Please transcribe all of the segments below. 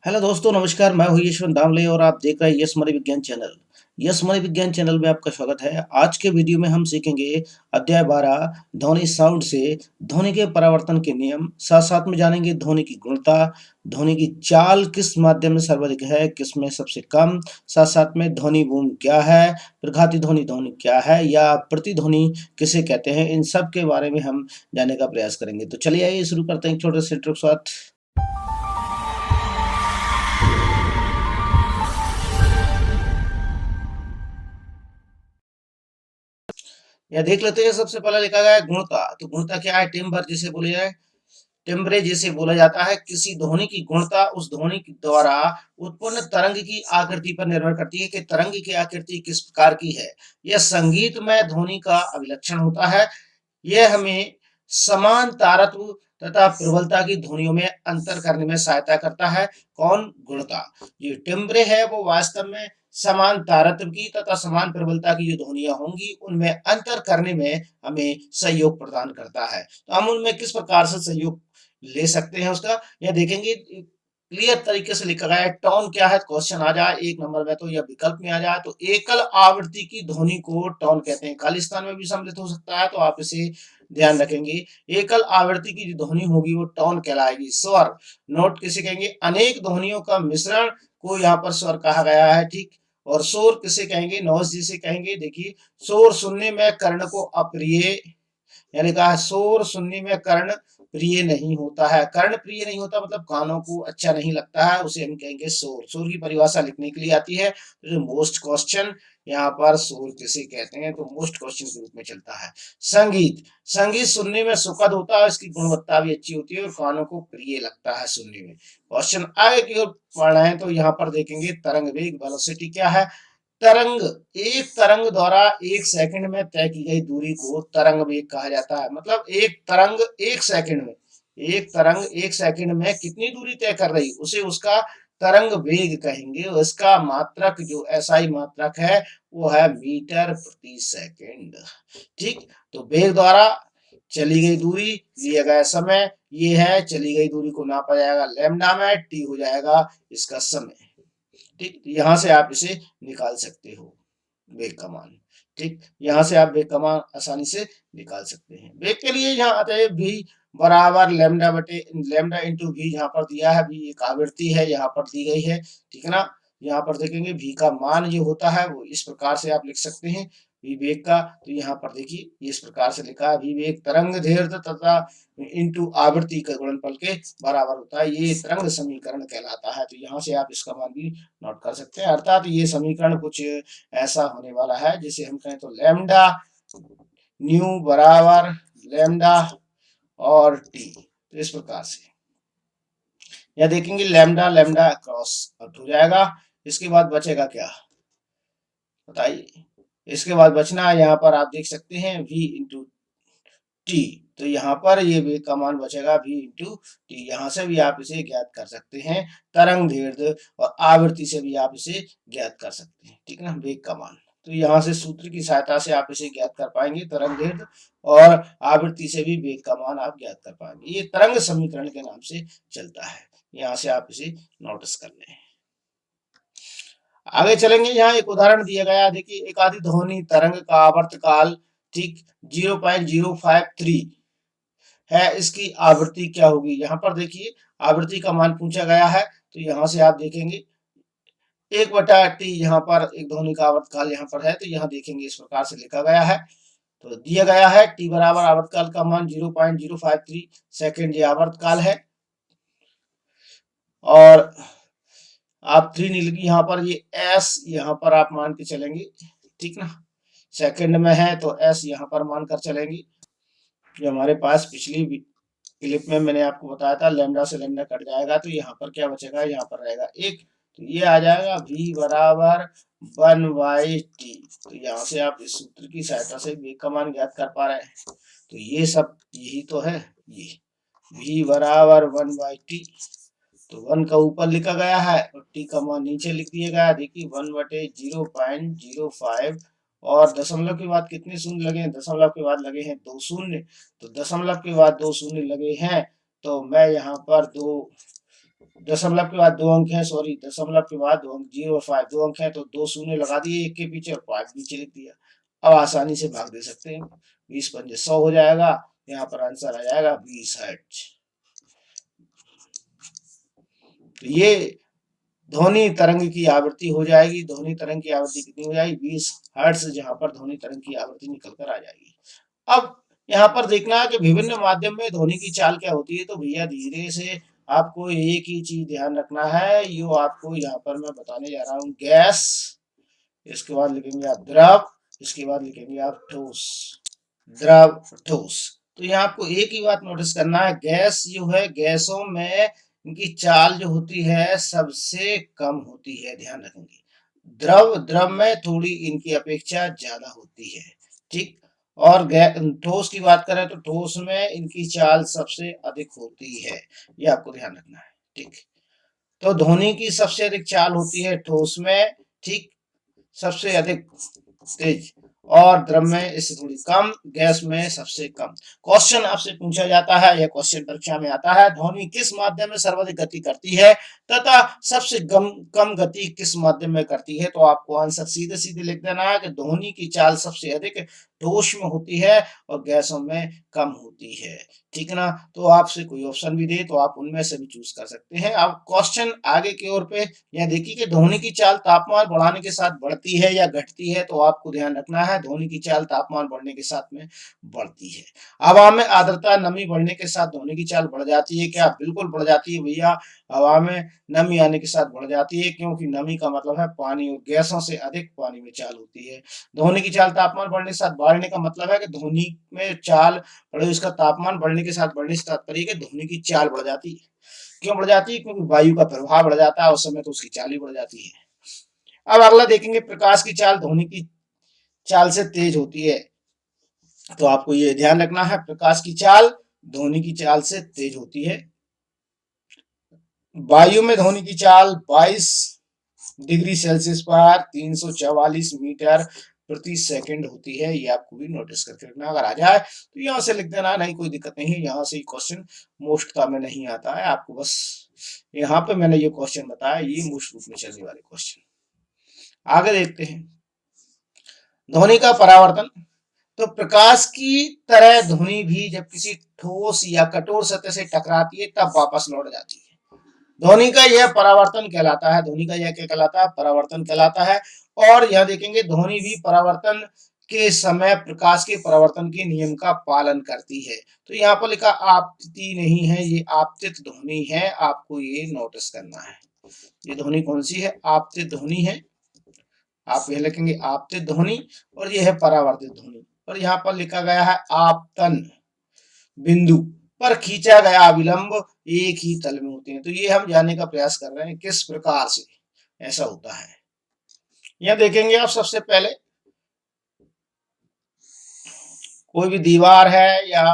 Hello दोस्तों, नमस्कार। मैं हूँ यशवंत दामले और आप देख रहे हैं यस मनी विज्ञान चैनल। यस मनी विज्ञान चैनल में आपका स्वागत है। आज के वीडियो में हम सीखेंगे अध्याय 12 ध्वनि साउंड से ध्वनि के परावर्तन के नियम। साथ साथ में जानेंगे ध्वनि की गुणता, ध्वनि की चाल किस माध्यम में सर्वाधिक है, किस में सबसे कम। साथ साथ में ध्वनि बूम क्या है, प्रघाती ध्वनि ध्वनि क्या है या प्रतिध्वनि किसे कहते हैं, इन सब के बारे में हम जानने का प्रयास करेंगे। तो चलिए आइए शुरू करते हैं एक छोटे से इंट्रो के साथ। यह देख लेते हैं। सबसे पहले लिखा गया है गुणता। तो गुणता क्या है? टिम्बर जिसे बोले जाए, टिम्ब्रे जिसे बोला जाता है। किसी ध्वनि की गुणता उस ध्वनि द्वारा उत्पन्न तरंग की आकृति पर निर्भर करती है कि तरंग की आकृति किस प्रकार की है। यह संगीतमय ध्वनि का अभिलक्षण होता है। यह हमें समान तारत्व तथा प्रबलता की ध्वनियों में अंतर करने में सहायता करता है। कौन? गुणता। ये टिम्ब्रे है वो वास्तव में समान तारत्व की तथा समान प्रबलता की जो ध्वनियां होंगी उनमें अंतर करने में हमें सहयोग प्रदान करता है। तो हम उनमें किस प्रकार से सहयोग ले सकते हैं उसका यह देखेंगे। क्लियर तरीके से लिखा गया है। टोन क्या है? क्वेश्चन आ जाए एक नंबर में तो, या विकल्प में आ जाए तो, एकल आवृत्ति की ध्वनि को टोन कहते हैं। खालिस्तान में भी सम्मिलित हो सकता है तो आप इसे ध्यान रखेंगे। एकल आवृत्ति की जो ध्वनि होगी वो टोन कहलाएगी। स्वर, नोट किसे कहेंगे? अनेक ध्वनियों का मिश्रण को यहाँ पर स्वर कहा गया है। ठीक। और शोर किसे कहेंगे? नॉइज जिसे कहेंगे। देखिए, शोर सुनने में कर्ण को अप्रिय, यानी कहा शोर सुनने में कर्ण प्रिय नहीं होता है। कर्ण प्रिय नहीं होता मतलब कानों को अच्छा नहीं लगता है, उसे हम कहेंगे शोर। शोर की परिभाषा लिखने के लिए आती है। तो मोस्ट क्वेश्चन यहाँ पर शोर किसे कहते हैं तो मोस्ट क्वेश्चन के रूप में चलता है। संगीत, संगीत सुनने में सुखद होता है, इसकी गुणवत्ता भी अच्छी होती है और कानों को प्रिय लगता है सुनने में। क्वेश्चन आगे की ओर पढ़ रहे हैं तो यहाँ पर देखेंगे तरंग वेग, वेलोसिटी क्या है? तरंग, एक तरंग द्वारा एक सेकंड में तय की गई दूरी को तरंग वेग कहा जाता है। मतलब एक तरंग एक सेकंड में, एक तरंग एक सेकंड में कितनी दूरी तय कर रही उसे उसका तरंग वेग कहेंगे। उसका मात्रक जो एसआई मात्रक है वो है मीटर प्रति सेकंड। ठीक। तो वेग द्वारा चली गई दूरी, लिया गया समय, ये है चली गई दूरी को नापा जाएगा लैम्डा में, टी हो जाएगा इसका समय। ठीक। यहाँ से आप इसे निकाल सकते हो वेग का मान। ठीक। यहाँ से आप वेग का मान आसानी से निकाल सकते हैं। वेग के लिए यहाँ आते हैं v बराबर लैम्डा बटे लैम्डा इंटू वी, यहाँ पर दिया है। v एक आवृत्ति है यहाँ पर दी गई है। ठीक है ना। यहाँ पर देखेंगे v का मान जो होता है वो इस प्रकार से आप लिख सकते हैं v वेग का। तो यहाँ पर देखिए इस प्रकार से लिखा है, v वेग तरंग दैर्ध्य तथा इंटू आवृत्ति का गुणनफल के बराबर होता है। ये तरंग समीकरण कहलाता है। तो यहाँ से आप इसका मान भी नोट कर सकते हैं। अर्थात ये समीकरण कुछ ऐसा होने वाला है जिसे हम कहें तो लैम्डा न्यू बराबर लैम्डा और टी। तो इस प्रकार से यह देखेंगे लैम्डा लैम्डा क्रॉस आउट हो जाएगा। इसके बाद बचेगा क्या बताइए? इसके बाद बचना है यहाँ पर आप देख सकते हैं v इंटू टी। तो यहाँ पर ये वेग का मान बचेगा v इंटू टी। यहाँ से भी आप इसे ज्ञात कर सकते हैं। तरंग दैर्ध्य और आवृत्ति से भी आप इसे ज्ञात कर सकते हैं। ठीक है ना, वेग का मान। तो यहाँ से सूत्र की सहायता से आप इसे ज्ञात कर पाएंगे। तरंग दैर्ध्य और आवृत्ति से भी वेग का मान आप ज्ञात कर पाएंगे। ये तरंग समीकरण के नाम से चलता है। यहाँ से आप इसे नोटिस कर लें। आगे चलेंगे। यहाँ एक उदाहरण दिया गया, देखिए एक आधी ध्वनि तरंग का आवर्तकाल ठीक 0.053 है, इसकी आवृत्ति क्या होगी? यहाँ पर देखिए आवृत्ति का मान पूछा गया है। तो यहाँ से आप देखेंगे 1/t, यहाँ पर एक ध्वनि का आवर्तकाल यहाँ पर है। तो यहाँ देखेंगे इस प्रकार से लिखा गया है। तो दिया गया है t बराबर आवर्तकाल का मान 0.053 सेकेंड ये आवर्तकाल है। और आप 3 नहीं लगी यहाँ पर, ये s यहाँ पर आप मान के चलेंगे। ठीक ना, सेकंड में है तो s यहाँ पर मान कर चलेंगे। जो हमारे पास पिछली क्लिप में मैंने आपको बताया था लैम्डा से लैम्डा कट जाएगा तो यहाँ पर क्या बचेगा? यहाँ पर रहेगा 1। तो ये आ जाएगा v बराबर 1/t। तो यहाँ से आप इस सूत्र की सहायता से v का मान ज्ञात कर पा रहे हैं। तो ये सब यही तो है, ये v बराबर 1/t। तो 1 का ऊपर लिखा गया है और t का मान नीचे लिख दिया गया। देखिए 1/0.05 और दशमलव के बाद कितने शून्य लगे हैं? दशमलव के बाद लगे हैं 2 शून्य। तो दशमलव के बाद 2 शून्य लगे हैं तो मैं यहाँ पर 2 दशमलव के बाद 2 अंक है, सॉरी दशमलव के बाद 2 अंक, 0 और 5 2 अंक है, तो 2 शून्य लगा दिए एक के पीछे और 5 नीचे लिख दिया। अब आसानी से भाग दे सकते हैं, 20 × 5 = 100 हो जाएगा। यहाँ पर आंसर आ जाएगा 20 हर्ट्ज। तो ये ध्वनि तरंग की आवृत्ति हो जाएगी। ध्वनि तरंग की आवृत्ति कितनी हो जाएगी? 20 हर्ट्ज, जहां पर ध्वनि तरंग की आवृत्ति निकल कर आ जाएगी। अब यहाँ पर देखना है कि विभिन्न माध्यम में ध्वनि की चाल क्या होती है। तो भैया धीरे से आपको एक ही चीज ध्यान रखना है, यो आपको यहाँ पर मैं बताने जा रहा हूँ। गैस, इसके बाद लिखेंगे आप द्रव, इसके बाद लिखेंगे आप ठोस। द्रव, ठोस। तो यहाँ आपको एक ही बात नोटिस करना है, गैस जो है, गैसों में इनकी चाल जो होती है सबसे कम होती है, ध्यान रखेंगे। द्रव में थोड़ी इनकी अपेक्षा ज्यादा होती है, ठीक। और ठोस की बात करें तो ठोस में इनकी चाल सबसे अधिक होती है, ये आपको ध्यान रखना है, ठीक। तो ध्वनि की सबसे अधिक चाल होती है ठोस में, ठीक, सबसे अधिक तेज, और द्रव में इससे थोड़ी कम, गैस में सबसे कम। क्वेश्चन आपसे पूछा जाता है, यह क्वेश्चन परीक्षा में आता है, ध्वनि किस माध्यम में सर्वाधिक गति करती है तथा सबसे कम गति किस माध्यम में करती है। तो आपको आंसर सीधे सीधे लिख देना है कि ध्वनि की चाल सबसे अधिक ठोस में होती है और गैसों में कम होती है, ठीक है ना। तो आपसे कोई ऑप्शन भी दे तो आप उनमें से भी चूज कर सकते हैं। अब क्वेश्चन आगे की ओर पे यह देखिए कि ध्वनि की चाल तापमान बढ़ाने के साथ बढ़ती है या घटती है। तो आपको ध्यान रखना है, ध्वनि की चाल तापमान बढ़ने के साथ में बढ़ती है। हवा में आर्द्रता नमी बढ़ने के साथ ध्वनि की चाल बढ़ जाती है क्या? बिल्कुल बढ़ जाती है भैया। हवा में नमी आने के साथ बढ़ जाती है, क्योंकि नमी का मतलब है पानी, और गैसों से अधिक पानी में चाल होती है। ध्वनि की चाल तापमान बढ़ने के साथ बढ़ने का मतलब है कि ध्वनि में चाल बढ़े, उसका तापमान बढ़ने के साथ बढ़ने से तात्पर्य कि ध्वनि की चाल बढ़ जाती है। क्यों बढ़ जाती है? क्योंकि वायु का प्रभाव बढ़ जाता है, उस समय तो उसकी चाल ही बढ़ जाती है। अब अगला देखेंगे, प्रकाश की चाल ध्वनि की चाल से तेज होती है। तो आपको ये ध्यान रखना है, प्रकाश की चाल ध्वनि की चाल से तेज होती है। वायु में ध्वनि की चाल 22 डिग्री सेल्सियस पर 344 मीटर प्रति सेकंड होती है। ये आपको भी नोटिस करके रखना। अगर आ जाए तो यहाँ से लिख देना, नहीं कोई दिक्कत नहीं है, यहाँ से क्वेश्चन मोस्टता में नहीं आता है। आपको बस यहाँ पे मैंने ये क्वेश्चन बताया, ये मोस्ट रूप में चलने वाले क्वेश्चन। आगे देखते हैं, ध्वनि का परावर्तन। तो प्रकाश की तरह ध्वनि भी जब किसी ठोस या कठोर सतह से टकराती है तब वापस लौट जाती है। ध्वनि का यह परावर्तन कहलाता है। ध्वनि का यह क्या कहलाता है? परावर्तन कहलाता है। और यह देखेंगे, ध्वनि भी परावर्तन के समय प्रकाश के परावर्तन के नियम का पालन करती है। तो यहाँ पर लिखा आपतित नहीं है, ये आपतित ध्वनि है, आपको ये नोटिस करना है। ये ध्वनि कौन सी है? आपतित ध्वनि है। आप यह लिखेंगे आपतित ध्वनि, और यह है परावर्तित ध्वनि। और यहाँ पर लिखा गया है आपतन बिंदु पर खींचा गया अविलंब एक ही तल में होते हैं। तो ये हम जानने का प्रयास कर रहे हैं किस प्रकार से ऐसा होता है। यह देखेंगे आप, सबसे पहले कोई भी दीवार है या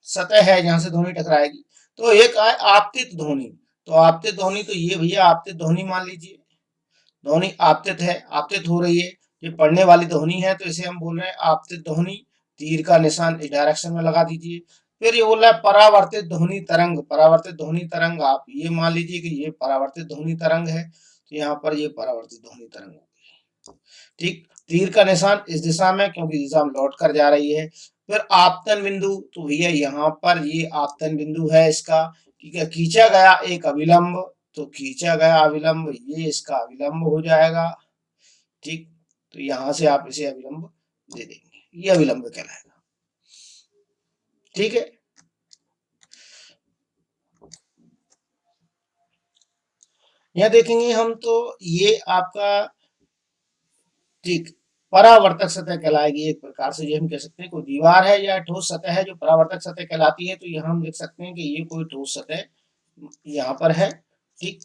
सतह है जहां से ध्वनि टकराएगी, तो एक है आपतित ध्वनि। तो आपतित ध्वनि, तो ये भैया आपतित ध्वनि मान लीजिए, ध्वनि आपतित है, आपतित हो रही है, ये पढ़ने वाली ध्वनि है, तो इसे हम बोल रहे हैं आपतित ध्वनि। तीर का निशान इस डायरेक्शन में लगा दीजिए। फिर ये बोल रहा है परावर्तित ध्वनि तरंग। परावर्तित ध्वनि तरंग, आप ये मान लीजिए कि ये परावर्तित ध्वनि तरंग है, तो यहाँ पर ये परावर्तित ध्वनि तरंग होगी, ठीक। तीर का निशान इस दिशा में, क्योंकि दिशा में लौट कर जा रही है। फिर आपतन बिंदु, तो भैया यहाँ पर ये आपतन बिंदु है इसका, ठीक है। खींचा गया एक अविलंब, तो खींचा गया अविलंब, ये इसका अविलंब हो जाएगा, ठीक। तो यहां से आप इसे अविलंब दे देंगे, ये अविलंब कहलाएगा, ठीक है। यह देखेंगे हम, तो ये आपका, ठीक, परावर्तक सतह कहलाएगी एक प्रकार से। ये हम कह सकते हैं कोई दीवार है या ठोस सतह है जो परावर्तक सतह कहलाती है। तो यहाँ हम लिख सकते हैं कि ये कोई ठोस सतह यहाँ पर है, ठीक।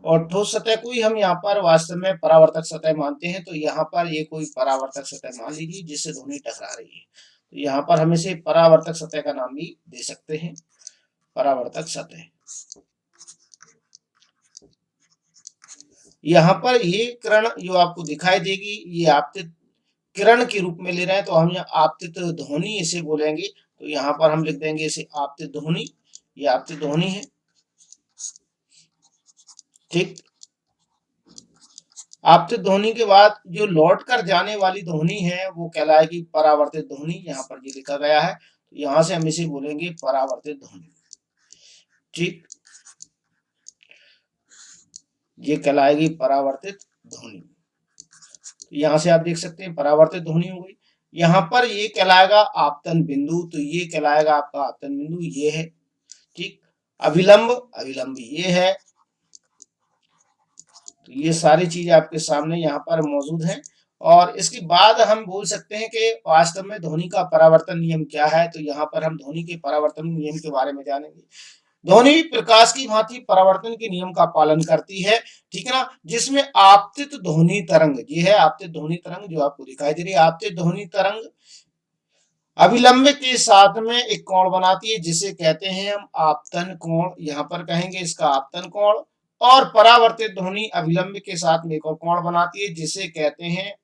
और ठोस सतह को ही हम यहाँ पर वास्तव में परावर्तक सतह मानते हैं। तो यहाँ पर ये कोई परावर्तक सतह मान लीजिए जिससे ध्वनि टकरा रही है। तो यहाँ पर हम इसे परावर्तक सतह का नाम भी दे सकते हैं, परावर्तक सतह। यहाँ पर ये किरण जो आपको दिखाई देगी, ये आपतित किरण के रूप में ले रहे हैं, तो हम यहाँ आपतित ध्वनि इसे बोलेंगे। तो यहाँ पर हम लिख देंगे इसे आपतित ध्वनि, ये आपतित ध्वनि है। ठीक। आपतित ध्वनि के बाद जो लौट कर जाने वाली ध्वनि है वो कहलाएगी परावर्तित ध्वनि। यहाँ पर ये लिखा गया है, यहां से हम इसे बोलेंगे परावर्तित ध्वनि। ठीक, ये कहलाएगी परावर्तित ध्वनि। यहां से आप देख सकते हैं परावर्तित ध्वनि हो गई। यहाँ पर ये कहलाएगा आपतन बिंदु, तो ये कहलाएगा आपका आपतन बिंदु, ये है। ठीक, अविलंब, अविलंब ये है। तो ये सारी चीज आपके सामने यहाँ पर मौजूद है। और इसके बाद हम बोल सकते हैं कि वास्तव में ध्वनि का परावर्तन नियम क्या है। तो यहाँ पर हम ध्वनि के परावर्तन नियम के बारे में जानेंगे। ध्वनि प्रकाश की भांति परावर्तन के नियम का पालन करती है, ठीक है ना, जिसमें आपतित ध्वनि तरंग, ये है आपतित ध्वनि तरंग जो आपको दिखाई दे रही है। आपतित ध्वनि तरंग अविलंब के साथ में एक कोण बनाती है जिसे कहते हैं हम आपतन कोण, यहाँ पर कहेंगे इसका आपतन कोण। और परावर्तित ध्वनि अविलंब के साथ में एक और कोण बनाती है जिसे कहते हैं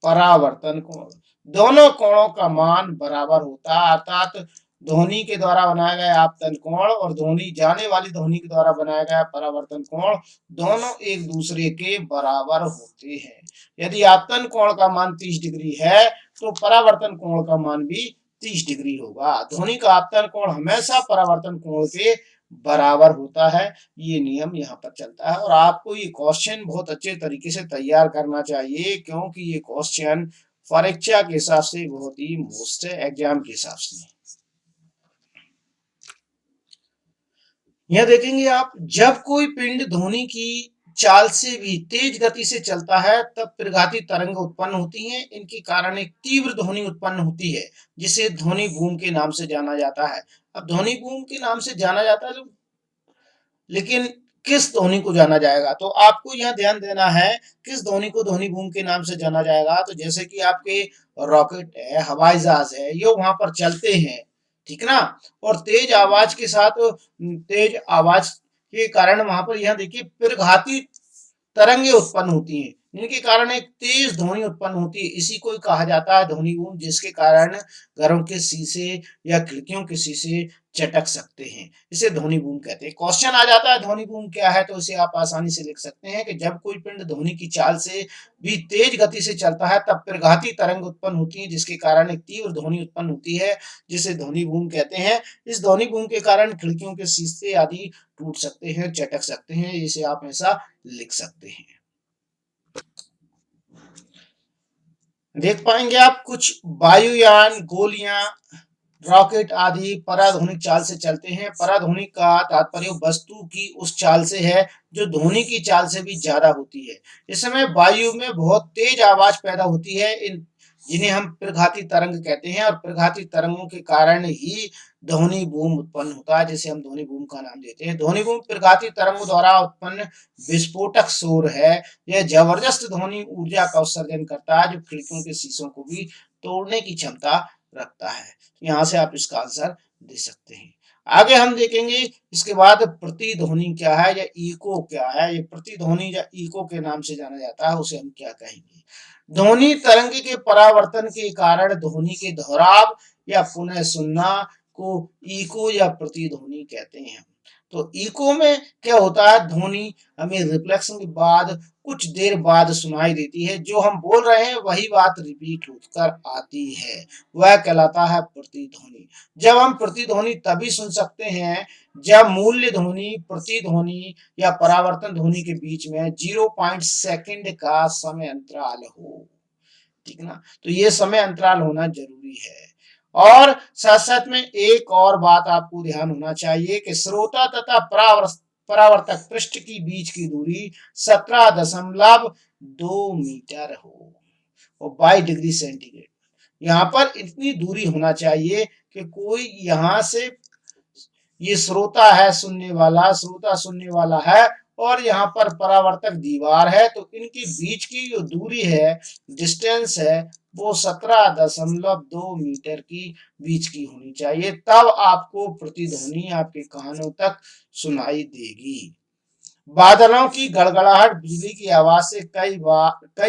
परावर्तन कोण। दोनों कोणों का मान बराबर होता है, अर्थात ध्वनि के द्वारा बनाया गया आपतन कोण और ध्वनि जाने वाली ध्वनि के द्वारा बनाया गया परावर्तन कोण दोनों एक दूसरे के बराबर होते हैं। यदि आपतन कोण का मान 30 डिग्री है तो परावर्तन कोण का मान भी 30 डिग्री होगा। ध्वनि का आपतन कोण हमेशा परावर्तन कोण के बराबर होता है। ये नियम यहाँ पर चलता है और आपको ये क्वेश्चन बहुत अच्छे तरीके से तैयार करना चाहिए, क्योंकि ये क्वेश्चन परीक्षा के हिसाब से बहुत ही मोस्ट है, एग्जाम के हिसाब से। यह देखेंगे आप, जब कोई पिंड ध्वनि की चाल से भी तेज गति से चलता है तब प्रघाती तरंग उत्पन्न होती हैं। इनके कारण एक तीव्र ध्वनि उत्पन्न होती है जिसे ध्वनि बूम के नाम से जाना जाता है। अब ध्वनि बूम के नाम से जाना जाता है, लेकिन किस ध्वनि को जाना जाएगा, तो आपको यह ध्यान देना है किस ध्वनि को ध्वनि बूम के नाम से जाना जाएगा। तो जैसे कि आपके रॉकेट है, हवाई जहाज है, ये वहां पर चलते हैं, ठीक ना, और तेज आवाज के साथ, तेज आवाज के कारण वहां पर यह देखिए प्रघाती तरंगे उत्पन्न होती हैं, जिनके कारण एक तेज ध्वनि उत्पन्न होती है। इसी को कहा जाता है ध्वनि बूम, जिसके कारण घरों के शीशे या खिड़कियों के शीशे चटक सकते हैं। इसे ध्वनि बूम कहते हैं। क्वेश्चन आ जाता है ध्वनि बूम क्या है, तो इसे आप आसानी से लिख सकते हैं कि जब कोई पिंड ध्वनि की चाल से भी तेज गति से चलता है तब प्रघाती तरंग उत्पन्न होती है जिसके कारण एक तीव्र ध्वनि उत्पन्न होती है जिसे ध्वनि बूम कहते हैं। इस ध्वनि बूम के कारण खिड़कियों के शीशे आदि टूट सकते हैं, चटक सकते हैं। इसे आप ऐसा लिख सकते हैं। देख पाएंगे आप, कुछ वायुयान, गोलियां, रॉकेट आदि पराध्वनिक चाल से चलते हैं। पराध्वनिक का तात्पर्य वस्तु की उस चाल से है जो ध्वनि की चाल से भी ज्यादा होती है। इस समय वायु में बहुत तेज आवाज पैदा होती है, इन जिन्हें हम प्रघाती तरंग कहते हैं, और प्रघाती तरंगों के कारण ही ध्वनि बूम उत्पन्न होता है, जिसे हम ध्वनि बूम का नाम देते हैं। ध्वनि बूम प्रघाती तरंगों द्वारा उत्पन्न विस्फोटक शोर है। यह जबरदस्त ध्वनि ऊर्जा का उत्सर्जन करता है जो खिड़कियों के शीशों को भी तोड़ने की क्षमता रखता है। यहाँ से आप इसका आंसर दे सकते हैं। आगे हम देखेंगे इसके बाद प्रतिध्वनि क्या है या इको क्या है। ये प्रतिध्वनि या इको के नाम से जाना जाता है, उसे हम क्या कहेंगे। ध्वनि तरंग के परावर्तन के कारण ध्वनि के दोहराव या पुनः सुनना को इको या प्रतिध्वनि कहते हैं। तो इको में क्या होता है, ध्वनि हमें रिफ्लेक्शन के बाद कुछ देर बाद सुनाई देती है, जो हम बोल रहे हैं वही बात रिपीट होकर आती है, वह कहलाता है प्रतिध्वनि। जब हम प्रतिध्वनि तभी सुन सकते हैं जब मूल्य ध्वनि, प्रतिध्वनि या परावर्तन ध्वनि के बीच में 0 सेकंड का समय अंतराल हो, ठीक ना। तो ये समय अंतराल होना जरूरी है। और साथ साथ में एक और बात आपको ध्यान होना चाहिए कि श्रोता तथा परावर्तक पृष्ठ की बीच की दूरी 17.2 मीटर हो और 22 डिग्री सेंटीग्रेड। यहाँ पर इतनी दूरी होना चाहिए कि कोई यहाँ से, ये श्रोता है सुनने वाला, श्रोता सुनने वाला है, और यहाँ पर परावर्तक दीवार है, तो इनके बीच की जो दूरी है, डिस्टेंस है, वो 17.2 मीटर की बीच की होनी चाहिए, तब आपको प्रतिध्वनि आपके कानों तक सुनाई देगी। बादलों की गड़गड़ाहट, बिजली की आवाज से कई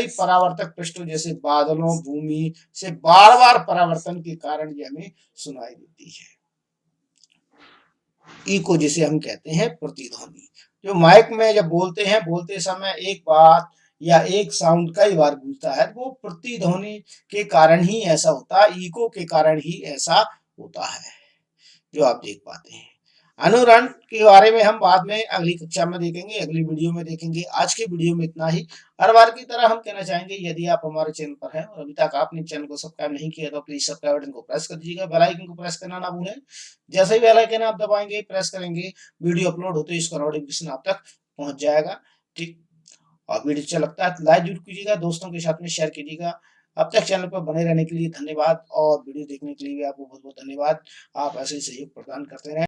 परावर्तक पृष्ठों जैसे बादलों, भूमि से बार बार परावर्तन के कारण ये हमें सुनाई देती है। इको जिसे हम कहते हैं प्रतिध्वनि। जो माइक में जब बोलते हैं, बोलते समय एक बात या एक साउंड कई बार गूंजता है, वो प्रतिध्वनि के कारण ही ऐसा होता है, इको के कारण ही ऐसा होता है, जो आप देख पाते हैं। अनुरण के बारे में हम बाद में अगली कक्षा में देखेंगे, अगली वीडियो में देखेंगे। आज के वीडियो में इतना ही। हर बार की तरह हम कहना चाहेंगे, यदि आप हमारे चैनल पर हैं और अभी तक आपने चैनल को सब्सक्राइब नहीं किया तो प्लीज सब्सक्राइब बटन को प्रेस कर दीजिएगा, बेल आइकन को प्रेस करना ना भूलें। जैसे ही बेल आइकन आप दबाएंगे, प्रेस करेंगे, वीडियो अपलोड होते ही इसका नोटिफिकेशन आप तक पहुंच जाएगा। ठीक, और वीडियो अच्छा लगता है तो लाइक जरूर कीजिएगा, दोस्तों के साथ में शेयर कीजिएगा। अब तक चैनल पर बने रहने के लिए धन्यवाद और वीडियो देखने के लिए भी आपको बहुत बहुत धन्यवाद। आप ऐसे ही सहयोग प्रदान करते रहें।